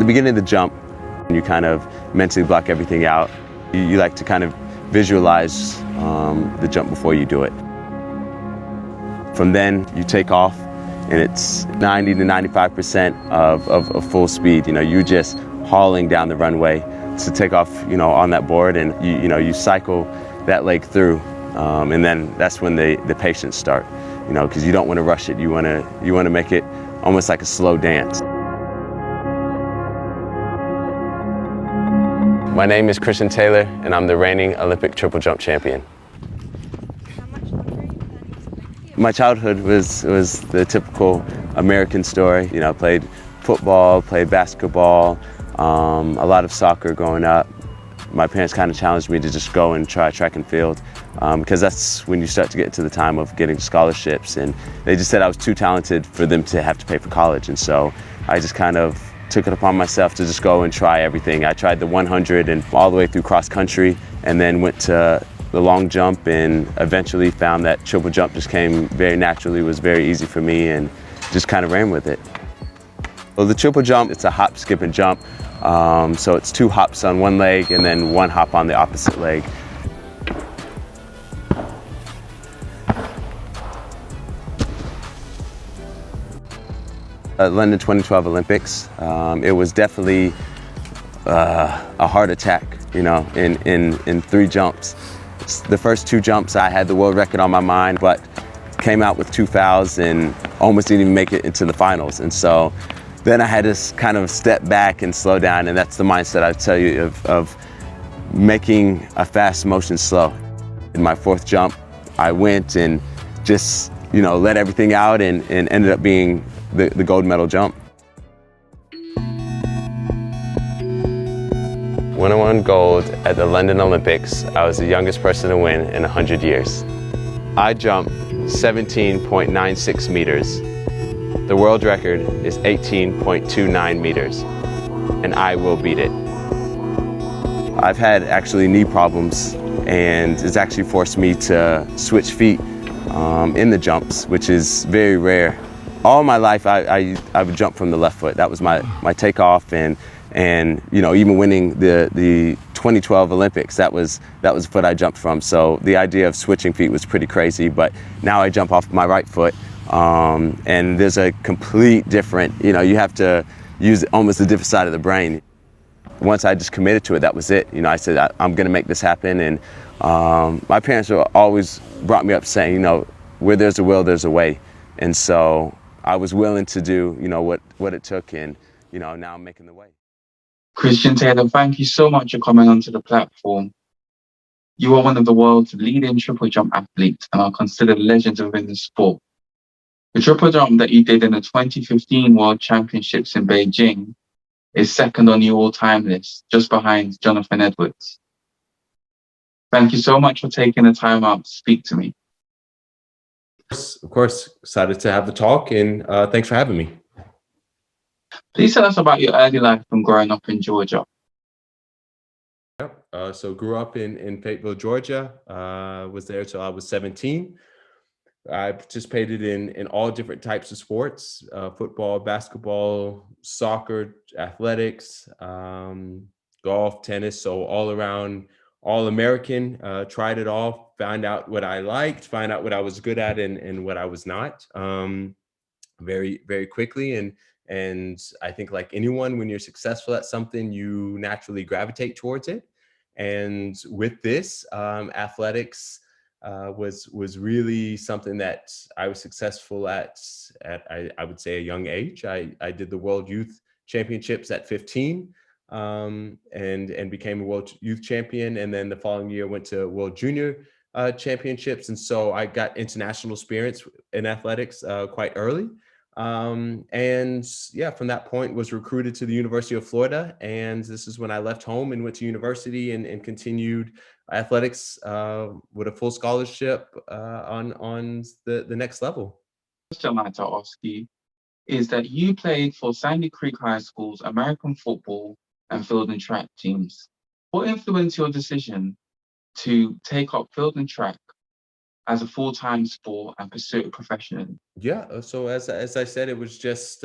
the beginning of the jump, you kind of mentally block everything out. You like to kind of visualize the jump before you do it. From then, you take off, and it's 90 to 95% of full speed. You're just hauling down the runway to take off, on that board, and you cycle that leg through, and then that's when the patience start. Because you don't want to rush it. You want to make it almost like a slow dance. My name is Christian Taylor, and I'm the reigning Olympic triple jump champion. My childhood was the typical American story. Played football, played basketball, a lot of soccer growing up. My parents kind of challenged me to just go and try track and field, because that's when you start to get to the time of getting scholarships, and they just said I was too talented for them to have to pay for college, and so I just kind of took it upon myself to just go and try everything. I tried the 100 and all the way through cross country, and then went to the long jump, and eventually found that triple jump just came very naturally, was very easy for me, and just kind of ran with it. Well, the triple jump, it's a hop, skip, and jump. So it's 2 hops on one leg and then 1 hop on the opposite leg. At London 2012 Olympics, it was definitely a heart attack, in 3 jumps. The first 2 jumps, I had the world record on my mind, but came out with 2 fouls and almost didn't even make it into the finals. And so then I had to kind of step back and slow down, and that's the mindset I tell you of making a fast motion slow. In my 4th jump, I went and just, let everything out, and ended up being the gold medal jump. When I won gold at the London Olympics, I was the youngest person to win in 100 years. I jumped 17.96 meters. The world record is 18.29 meters, and I will beat it. I've had actually knee problems, and it's actually forced me to switch feet in the jumps, which is very rare. All my life, I would jump from the left foot. That was my takeoff, and even winning the 2012 Olympics, that was the foot I jumped from. So the idea of switching feet was pretty crazy, but now I jump off my right foot. And there's a complete different, you have to use almost a different side of the brain. Once I just committed to it, that was it. I said, I'm going to make this happen. And my parents always brought me up saying, where there's a will, there's a way. And so I was willing to do, what it took, and, now I'm making the way. Christian Taylor, thank you so much for coming onto the platform. You are one of the world's leading triple jump athletes and are considered legends within the sport. The triple jump that you did in the 2015 World Championships in Beijing is second on the all-time list, just behind Jonathan Edwards. Thank you so much for taking the time out to speak to me. Of course, excited to have the talk, and thanks for having me. Please tell us about your early life from growing up in Georgia. So grew up in Fayetteville, Georgia. Was there till I was 17. I participated in all different types of sports, football, basketball, soccer, athletics, golf, tennis, so all around, all American, tried it all, found out what I liked, find out what I was good at and what I was not, very, very quickly. And I think, like anyone, when you're successful at something, you naturally gravitate towards it. And with this, athletics was really something that I was successful at I would say a young age. I did the World Youth Championships at 15, and became a World Youth Champion. And then the following year went to World Junior Championships. And so I got international experience in athletics quite early. And yeah, from that point was recruited to the University of Florida. And this is when I left home and went to university and continued athletics with a full scholarship on the next level. The question I'd like to ask you is that you played for Sandy Creek High School's American football and field and track teams. What influenced your decision to take up field and track as a full-time sport and pursue it professionally? Yeah. So as I said, it was just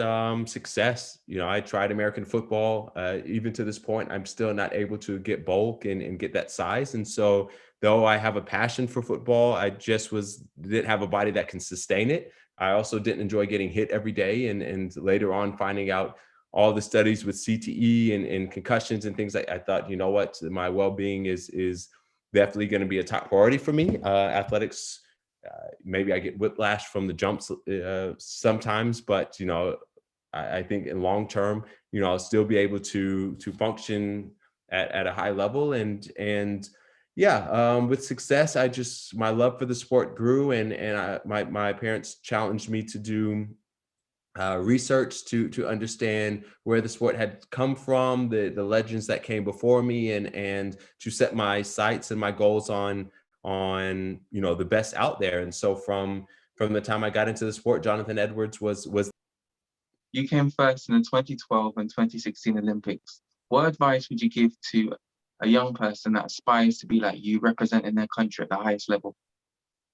success. You know, I tried American football. Even to this point, I'm still not able to get bulk and get that size. And so, though I have a passion for football, I just didn't have a body that can sustain it. I also didn't enjoy getting hit every day, and later on finding out all the studies with CTE and concussions and things like I thought, you know what, my well being is definitely going to be a top priority for me. Athletics, maybe I get whiplash from the jumps sometimes, but I think in long term, I'll still be able to function at a high level, and yeah, with success, my love for the sport grew, and my parents challenged me to do research to understand where the sport had come from, the legends that came before me, and to set my sights and my goals on the best out there. And so from the time I got into the sport, Jonathan Edwards was You came first in the 2012 and 2016 Olympics. What advice would you give to a young person that aspires to be like you, representing their country at the highest level?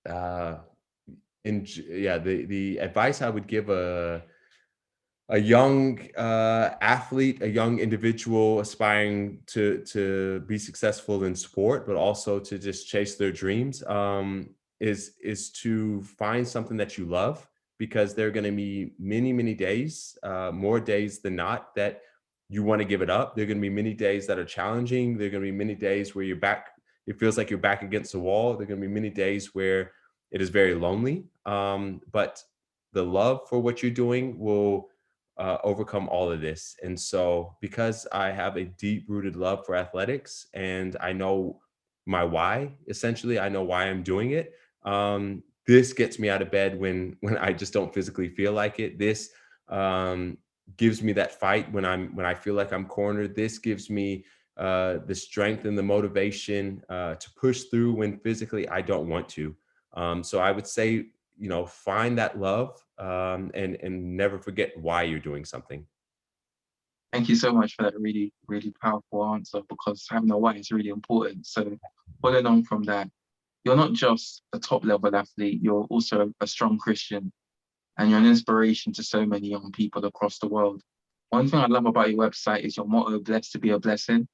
uh yeah, the advice I would give a young athlete, a young individual aspiring to be successful in sport, but also to just chase their dreams, is to find something that you love, because there are going to be many days, more days than not, that you want to give it up. There are going to be many days that are challenging. There are going to be many days where it feels like you're back against the wall. There are going to be many days where it is very lonely. But the love for what you're doing will overcome all of this. And so, because I have a deep rooted love for athletics and I know my why, essentially, I know why I'm doing it. This gets me out of bed when I just don't physically feel like it. This um, gives me that fight when I feel like I'm cornered. This gives me the strength and the motivation to push through when physically I don't want to. So I would say, find that love, and never forget why you're doing something. Thank you so much for that really, really powerful answer, because having a why is really important. So, following on from that, you're not just a top level athlete, you're also a strong Christian, and you're an inspiration to so many young people across the world. One thing I love about your website is your motto, blessed to be a blessing.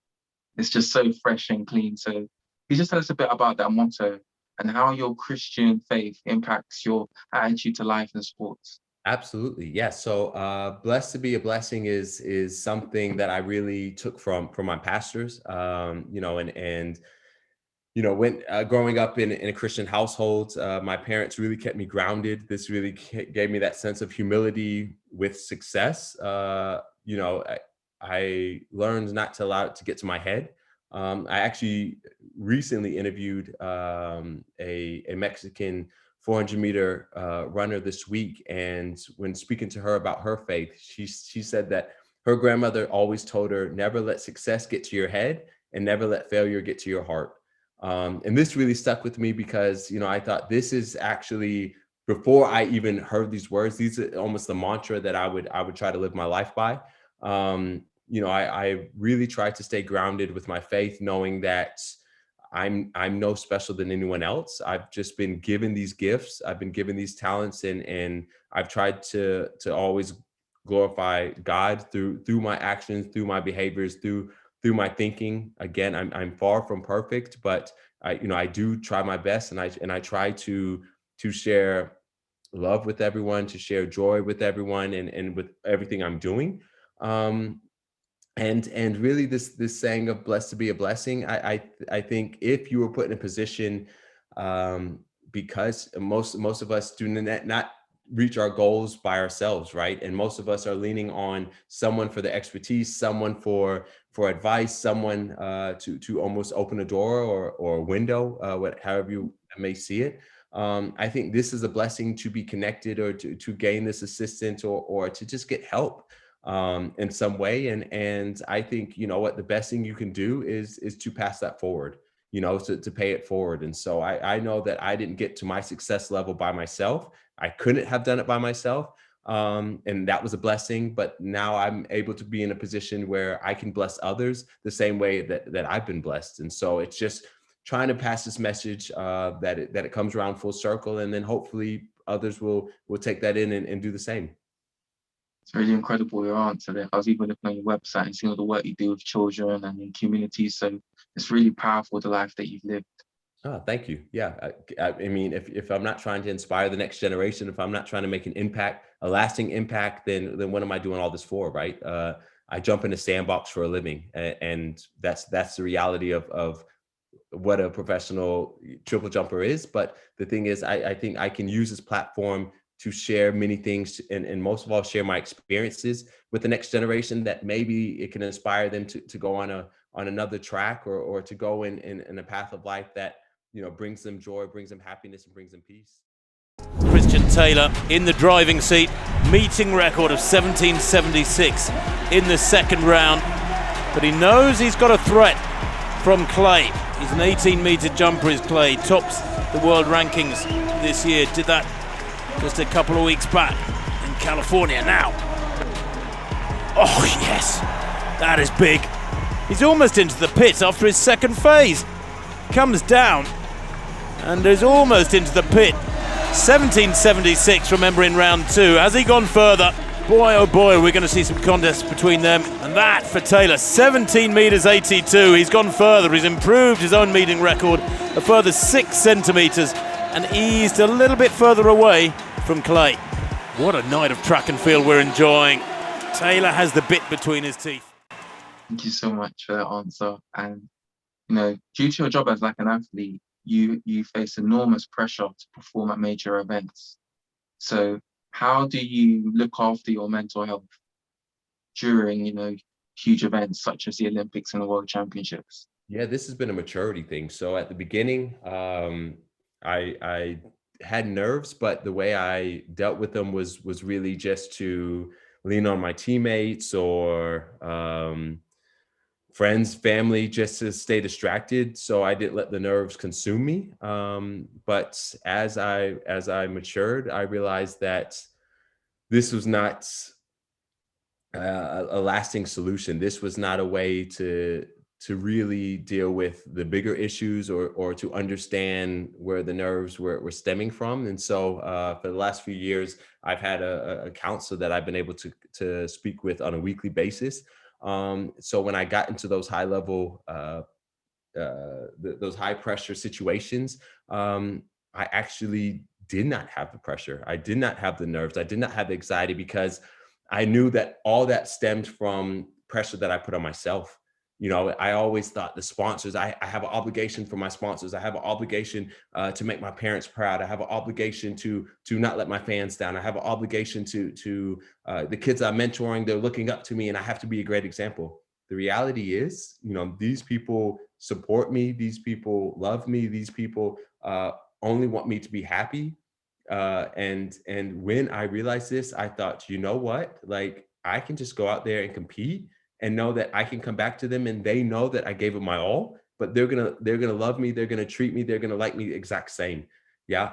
It's just so fresh and clean. So, can you just tell us a bit about that motto and how your Christian faith impacts your attitude to life and sports? Absolutely. Yeah. So blessed to be a blessing is something that I really took from my pastors. When growing up in a Christian household, my parents really kept me grounded. This really gave me that sense of humility with success. I learned not to allow it to get to my head. I actually recently interviewed a Mexican 400-meter runner this week, and when speaking to her about her faith, she said that her grandmother always told her, never let success get to your head and never let failure get to your heart. And this really stuck with me because, I thought this is actually, before I even heard these words, these are almost the mantra that I would try to live my life by. I really try to stay grounded with my faith, knowing that I'm no special than anyone else. I've just been given these gifts. I've been given these talents, and I've tried to always glorify God through my actions, through my behaviors, through my thinking. Again, I'm far from perfect, but I do try my best, and I try to share love with everyone, to share joy with everyone, and with everything I'm doing. Um, and really, this saying of blessed to be a blessing, I think if you were put in a position, um because most of us do not reach our goals by ourselves, right? And most of us are leaning on someone for the expertise, someone for advice, someone to almost open a door or a window, however you may see it. I think this is a blessing, to be connected, or to gain this assistance, or to just get help in some way. And I think, what the best thing you can do is to pass that forward, to pay it forward. And so I know that I didn't get to my success level by myself. I couldn't have done it by myself. And that was a blessing, but now I'm able to be in a position where I can bless others the same way that I've been blessed. And so it's just trying to pass this message that it comes around full circle, and then hopefully others will take that in and do the same. It's really incredible, your answer there. I was even looking on your website and seeing all the work you do with children and in communities. So it's really powerful, the life that you've lived. Oh, thank you. Yeah. I mean, if I'm not trying to inspire the next generation, if I'm not trying to make an impact, a lasting impact, then what am I doing all this for, right? I jump in a sandbox for a living, and that's the reality of what a professional triple jumper is. But the thing is, I think I can use this platform to share many things, and most of all, share my experiences with the next generation, that maybe it can inspire them to go on another track, or to go in a path of life that, you know, brings them joy, brings them happiness, and brings them peace. Christian Taylor in the driving seat, meeting record of 1776 in the second round, but he knows he's got a threat from Clay. He's an 18-meter jumper, is Clay, tops the world rankings this year, did that just a couple of weeks back in California. Now, oh yes, that is big. He's almost into the pit after his second phase. Comes down and is almost into the pit. 1776, remember, in round two. Has he gone further? Boy, oh boy, we're going to see some contests between them. And that for Taylor, 17 meters 82. He's gone further. He's improved his own meeting record a further 6 centimeters and eased a little bit further away from Clay. What a night of track and field we're enjoying. Taylor has the bit between his teeth. Thank you so much for that answer. And, you know, due to your job as like an athlete, you face enormous pressure to perform at major events. So how do you look after your mental health during, you know, huge events such as the Olympics and the World Championships? Yeah, this has been a maturity thing. So at the beginning, I had nerves, but the way I dealt with them was really just to lean on my teammates or friends, family, just to stay distracted. So I didn't let the nerves consume me. But as I matured, I realized that this was not a lasting solution. This was not a way to really deal with the bigger issues, or to understand where the nerves were stemming from. And so for the last few years, I've had a counselor that I've been able to speak with on a weekly basis. So when I got into those high level, those high pressure situations, I actually did not have the pressure. I did not have the nerves. I did not have the anxiety, because I knew that all that stemmed from pressure that I put on myself. You know, I always thought the sponsors, I have an obligation for my sponsors. I have an obligation to make my parents proud. I have an obligation to not let my fans down. I have an obligation to the kids I'm mentoring. They're looking up to me, and I have to be a great example. The reality is, you know, these people support me. These people love me. These people only want me to be happy. And when I realized this, I thought, you know what, like, I can just go out there and compete, and know that I can come back to them, and they know that I gave it my all, but they're gonna love me, they're gonna treat me, they're gonna like me the exact same. Yeah.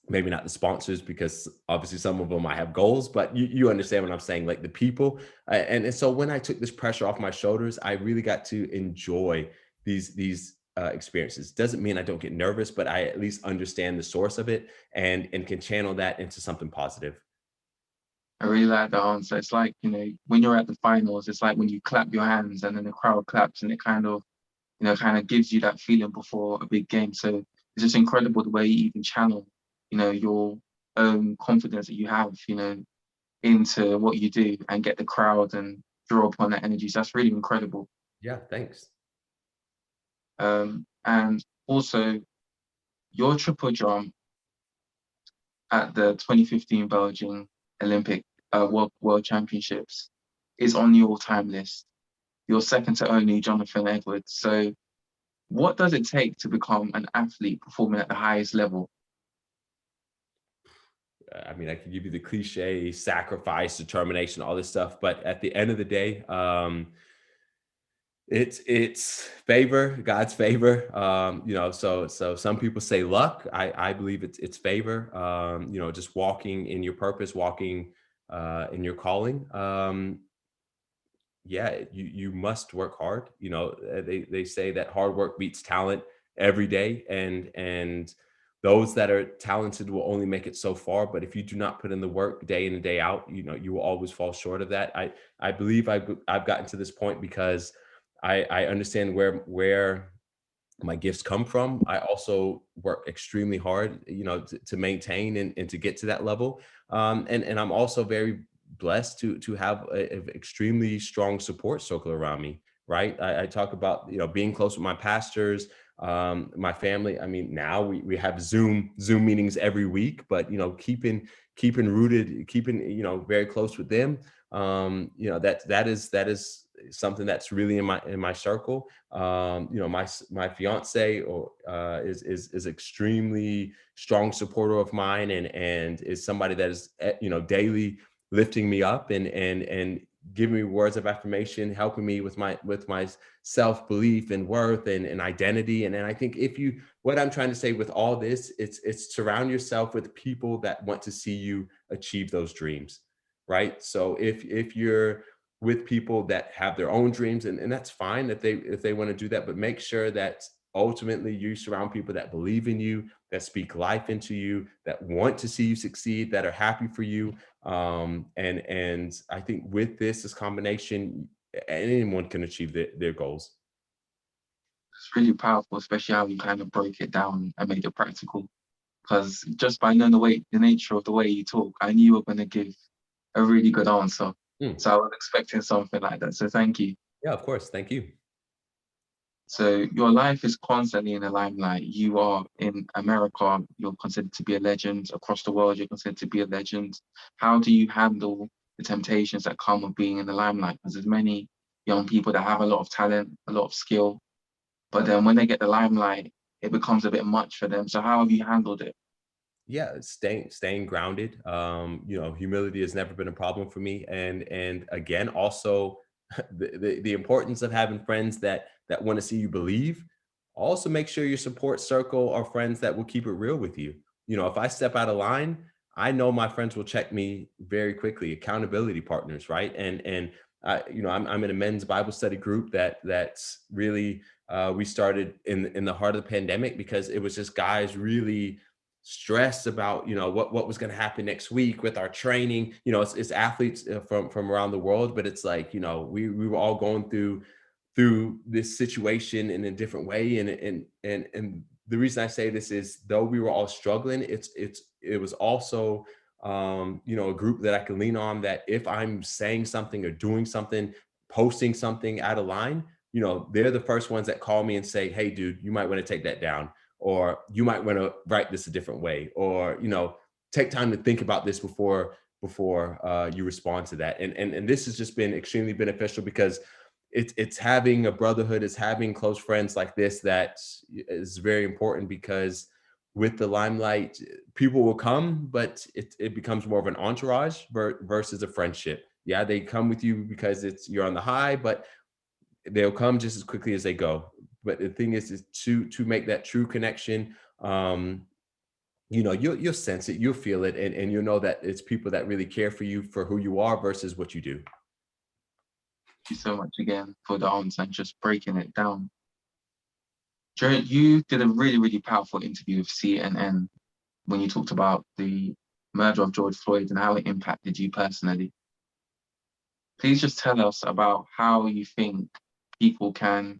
Maybe not the sponsors, because obviously some of them I have goals, but you understand what I'm saying, like the people. And so when I took this pressure off my shoulders, I really got to enjoy these experiences. Doesn't mean I don't get nervous, but I at least understand the source of it, and can channel that into something positive. I really like that answer. It's like, you know, when you're at the finals, it's like when you clap your hands and then the crowd claps, and it kind of, you know, kind of gives you that feeling before a big game. So it's just incredible the way you even channel, you know, your own confidence that you have, you know, into what you do, and get the crowd and draw upon that energy. So that's really incredible. Yeah, thanks. And also, your triple jump at the 2015 Belgian Olympic World Championships is on your time list. You're second to only Jonathan Edwards. So what does it take to become an athlete performing at the highest level? I mean, I could give you the cliche: sacrifice, determination, all this stuff, but at the end of the day, it's favor, God's favor. You know, so some people say luck. I believe it's favor. You know, just walking in your purpose, walking in your calling. yeah, you must work hard. They say that hard work beats talent every day, and those that are talented will only make it so far. But if you do not put in the work day in and day out, you will always fall short of that. I believe I've gotten to this point because I understand where my gifts come from. I also work extremely hard, to maintain and to get to that level. And I'm also very blessed to have a extremely strong support circle around me. Right. I talk about, being close with my pastors, my family. I mean, now we have Zoom meetings every week, but keeping rooted, keeping, very close with them. That is something that's really in my circle. My fiance is extremely strong supporter of mine, and is somebody that is daily lifting me up and giving me words of affirmation, helping me with my self-belief and worth and identity. And I think, what I'm trying to say with all this, it's surround yourself with people that want to see you achieve those dreams, right? So if you're with people that have their own dreams, and that's fine if they want to do that, but make sure that ultimately you surround people that believe in you, that speak life into you, that want to see you succeed, that are happy for you. And I think with this combination, anyone can achieve their goals. It's really powerful, especially how you kind of broke it down and made it practical. Because just by knowing the nature of the way you talk, I knew you were going to give a really good answer. Hmm. So I was expecting something like that. So thank you. Yeah, of course. Thank you. So your life is constantly in the limelight. You are in America, you're considered to be a legend. Across the world, you're considered to be a legend. How do you handle the temptations that come with being in the limelight? Because there's many young people that have a lot of talent, a lot of skill, but then when they get the limelight, it becomes a bit much for them. So how have you handled it? Yeah, staying grounded. Humility has never been a problem for me, and again, also the importance of having friends that want to see you believe. Also, make sure your support circle are friends that will keep it real with you. If I step out of line, I know my friends will check me very quickly. Accountability partners, right? And I'm in a men's Bible study group that's really, we started in the heart of the pandemic, because it was just guys really stressed about what was going to happen next week with our training. It's athletes from around the world, but it's like, we were all going through this situation in a different way. And the reason I say this is, though we were all struggling, it was also a group that I can lean on, that if I'm saying something or doing something, posting something out of line, they're the first ones that call me and say, hey dude, you might want to take that down, or you might want to write this a different way, or take time to think about this before you respond to that. And this has just been extremely beneficial, because it's having a brotherhood, it's having close friends like this that is very important. Because with the limelight, people will come, but it becomes more of an entourage versus a friendship. Yeah, they come with you because you're on the high, but they'll come just as quickly as they go. But the thing is to make that true connection. You'll sense it, you'll feel it, and you'll know that it's people that really care for you for who you are versus what you do. Thank you so much again for the answer and just breaking it down. Jared, you did a really, really powerful interview with CNN when you talked about the murder of George Floyd and how it impacted you personally. Please just tell us about how you think people can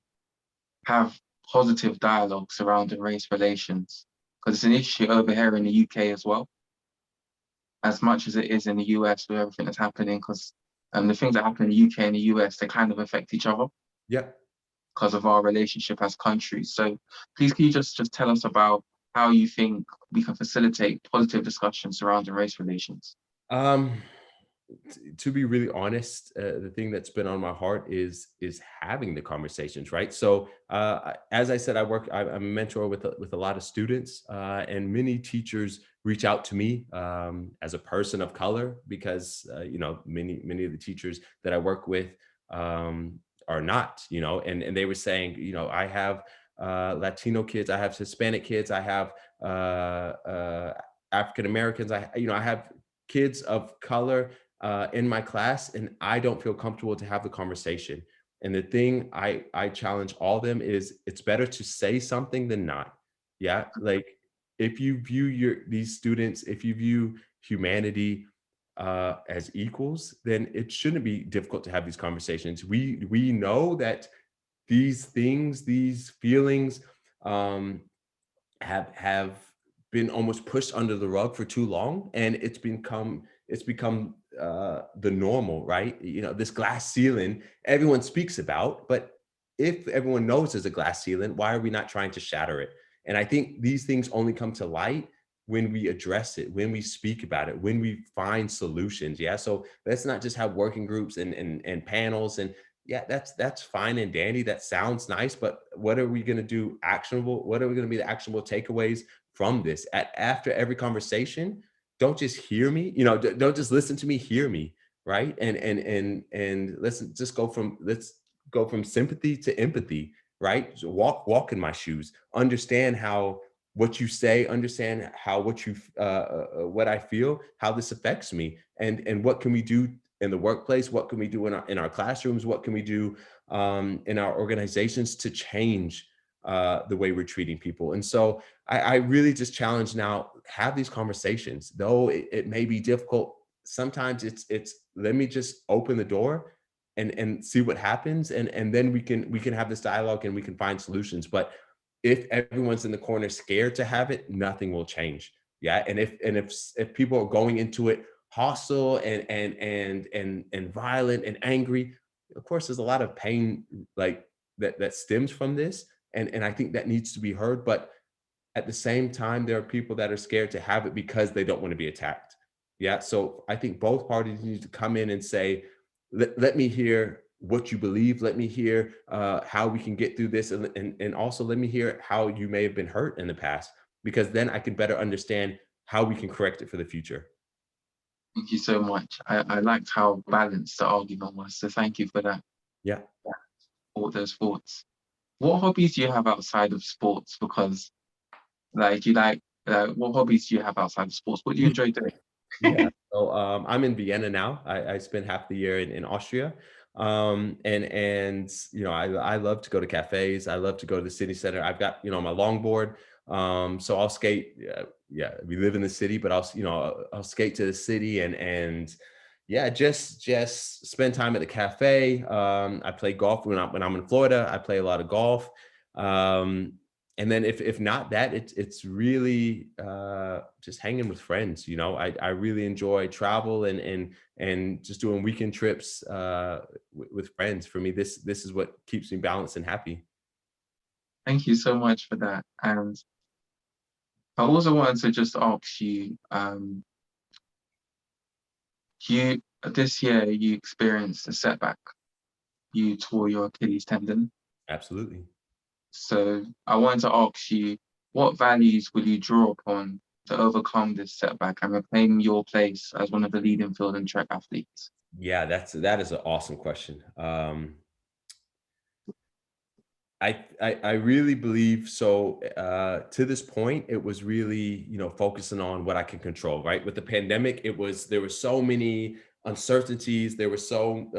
have positive dialogue surrounding race relations, because it's an issue over here in the UK as well, as much as it is in the US with everything that's happening, because the things that happen in the UK and the US, they kind of affect each other Yep. because of our relationship as countries. So please, can you just tell us about how you think we can facilitate positive discussions surrounding race relations? um to be really honest, the thing that's been on my heart is having the conversations, right? So as I said, I'm a mentor with a lot of students, and many teachers reach out to me as a person of color, because many of the teachers that I work with are not, and they were saying, I have Latino kids, I have Hispanic kids, I have African Americans, I have kids of color, in my class and I don't feel comfortable to have the conversation. And the thing I challenge all of them is it's better to say something than not. Yeah. Like if you view these students, if you view humanity as equals, then it shouldn't be difficult to have these conversations. We know that these things, these feelings, um, have been almost pushed under the rug for too long, and it's become the normal, right? This glass ceiling everyone speaks about, but if everyone knows there's a glass ceiling, why are we not trying to shatter it? And I think these things only come to light when we address it, when we speak about it, when we find solutions. Yeah. So let's not just have working groups and panels and yeah, that's fine and dandy. That sounds nice, but what are we going to do actionable? What are we going to be the actionable takeaways from this? After every conversation, don't just hear me. Don't just listen to me. Hear me, right? And let's go from sympathy to empathy, right? So walk in my shoes. Understand how what you say. Understand how what I feel, how this affects me, and what can we do in the workplace, what can we do in our classrooms, what can we do in our organizations to change the way we're treating people. And so I really just challenge now, have these conversations, though it may be difficult. Sometimes it's let me just open the door and see what happens, and then we can have this dialogue and we can find solutions. But if everyone's in the corner scared to have it, nothing will change. Yeah. And if people are going into it hostile and violent and angry, of course there's a lot of pain like that stems from this, and I think that needs to be heard. But at the same time, there are people that are scared to have it because they don't want to be attacked. Yeah. So I think both parties need to come in and say, let me hear what you believe. Let me hear how we can get through this. And also let me hear how you may have been hurt in the past, because then I can better understand how we can correct it for the future. Thank you so much. I liked how balanced the argument was. So thank you for that, Yeah. all those thoughts. What hobbies do you have outside of sports? Because what hobbies do you have outside of sports? What do you enjoy doing? Yeah. So I'm in Vienna now. I spent half the year in Austria. And I love to go to cafes. I love to go to the city center. I've got, my longboard. So I'll skate. Yeah, we live in the city, but I'll skate to the city and yeah, just spend time at the cafe. I play golf when I'm in Florida. I play a lot of golf. Um, and then if not that, it's really just hanging with friends. I really enjoy travel and just doing weekend trips with friends. For me, this is what keeps me balanced and happy. Thank you so much for that. And I also wanted to just ask you, this year you experienced a setback. You tore your Achilles tendon. Absolutely. So I wanted to ask you, what values will you draw upon to overcome this setback and reclaim your place as one of the leading field and track athletes? Yeah, that is an awesome question. I really believe so. To this point, it was really, focusing on what I can control. Right, with the pandemic, there were so many uncertainties. There were so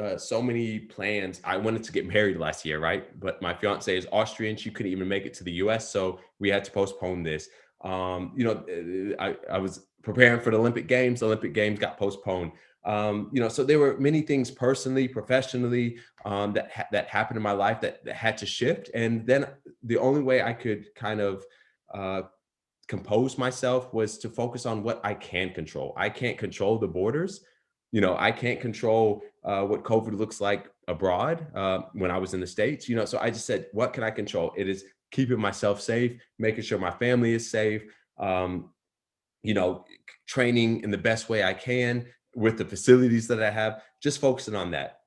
many plans. I wanted to get married last year, right? But my fiance is Austrian. She couldn't even make it to the U.S., so we had to postpone this. I was preparing for the Olympic Games. The Olympic Games got postponed. So there were many things personally, professionally, that happened in my life that had to shift. And then the only way I could kind of compose myself was to focus on what I can control. I can't control the borders. I can't control what COVID looks like abroad when I was in the States. So I just said, what can I control? It is keeping myself safe, making sure my family is safe, you know, training in the best way I can with the facilities that I have, just focusing on that.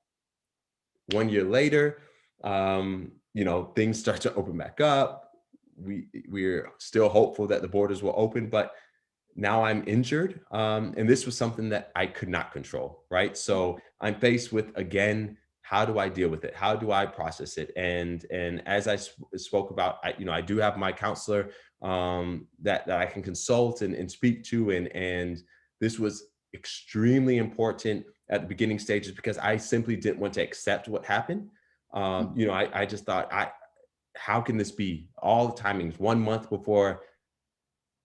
1 year later, things start to open back up. We're still hopeful that the borders will open, but now I'm injured. And this was something that I could not control, right? So I'm faced with, again, how do I deal with it? How do I process it? And as I spoke about, I do have my counselor that I can consult and speak to. And this was extremely important at the beginning stages because I simply didn't want to accept what happened. I just thought, how can this be? All the timings, 1 month before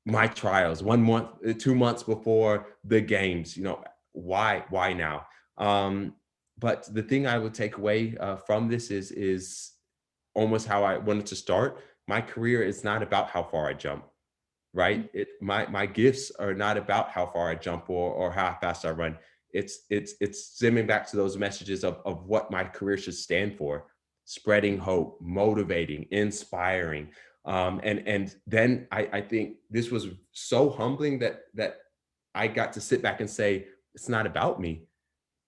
my trials, 1 month, 2 months before the games, why now? But the thing I would take away from this is almost how I wanted to start. My career is not about how far I jump, right? My gifts are not about how far I jump or how fast I run. It's stemming back to those messages of what my career should stand for: spreading hope, motivating, inspiring. And then I think this was so humbling that I got to sit back and say, it's not about me.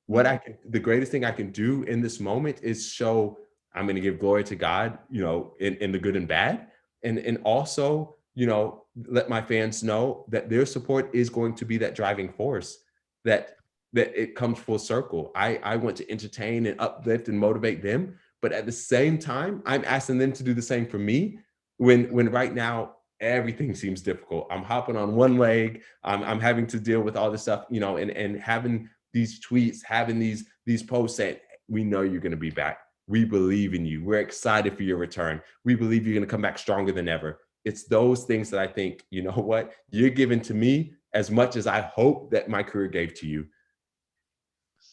The greatest thing I can do in this moment is show I'm going to give glory to God, in the good and bad. And also, let my fans know that their support is going to be that driving force, that it comes full circle. I want to entertain and uplift and motivate them. But at the same time, I'm asking them to do the same for me when right now everything seems difficult. I'm hopping on one leg. I'm having to deal with all this stuff, and having these tweets, having these posts saying, we know you're going to be back. We believe in you. We're excited for your return. We believe you're going to come back stronger than ever. It's those things that I think, you know what, you're giving to me as much as I hope that my career gave to you.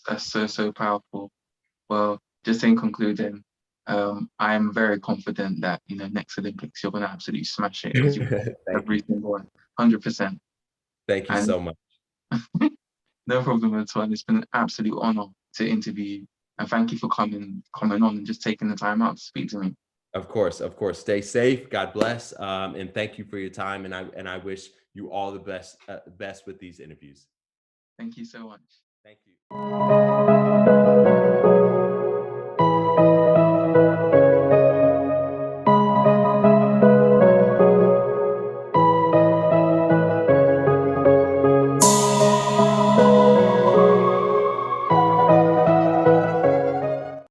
That's so powerful. Well, just in concluding, I'm very confident that next Olympics you're gonna absolutely smash it because you every single one, 100%. Thank you And so much. no problem at all. And it's been an absolute honor to interview you. And thank you for coming on and just taking the time out to speak to me. Of course. Stay safe. God bless. And thank you for your time. And I wish you all the best with these interviews. Thank you so much. Thank you.